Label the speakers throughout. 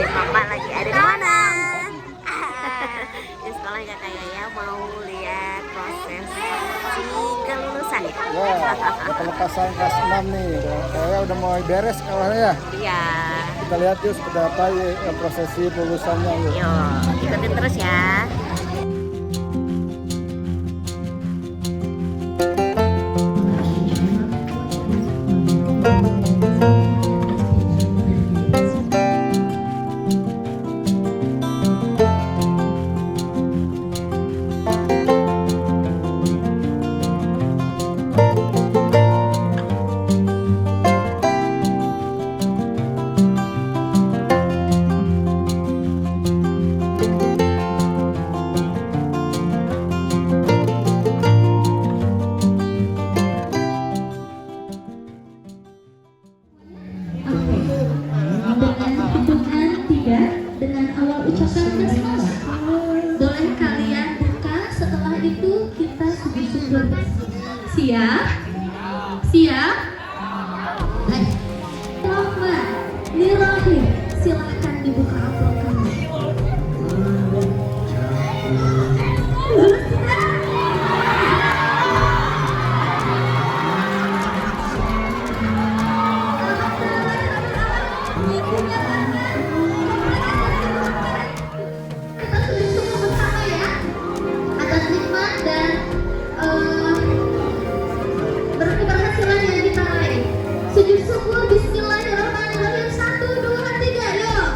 Speaker 1: Dede Papa lagi ada di mana? Di sekolah kakak Yaya mau lihat proses kelulusan ya?
Speaker 2: Ya, pelepasan kelas 6 nih. Kayaknya udah mau beres sekolahnya ya.
Speaker 1: Iya.
Speaker 2: Kita lihat yuk seperti apa ya, prosesi kelulusannya yuk.
Speaker 1: Yuk, ikutin terus ya.
Speaker 3: Dengan awal ucapan basmalah, boleh kalian buka. Setelah itu kita sujud-sujud. Siap? Siap? Baik. Bismillahirrahmanirrahim. Silahkan dibuka amplopnya. Sujud syukur bismillahirrahmanirrahim. 1, 2, 3, yuk.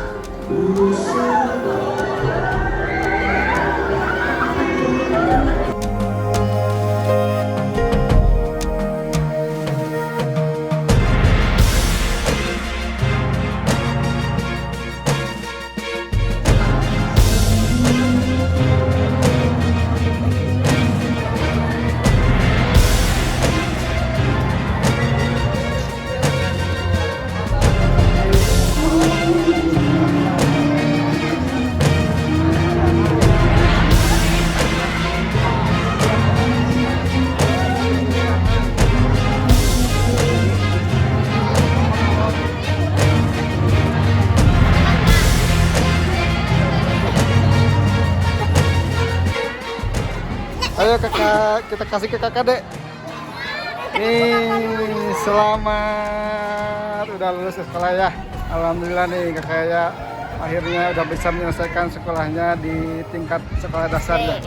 Speaker 2: Ayo kakak, kita kasih ke kakak dek. Nih, selamat udah lulus sekolah ya. Alhamdulillah nih kakak ya, akhirnya udah bisa menyelesaikan sekolahnya di tingkat sekolah dasar ya.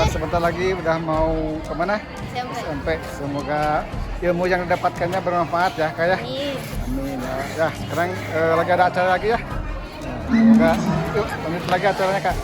Speaker 2: Sebentar lagi udah mau kemana? SMP. Semoga ilmu yang didapatkannya bermanfaat ya kak ya. Amin ya. Ya sekarang lagi ada acara lagi ya. Semoga yuk lanjut lagi acaranya kak.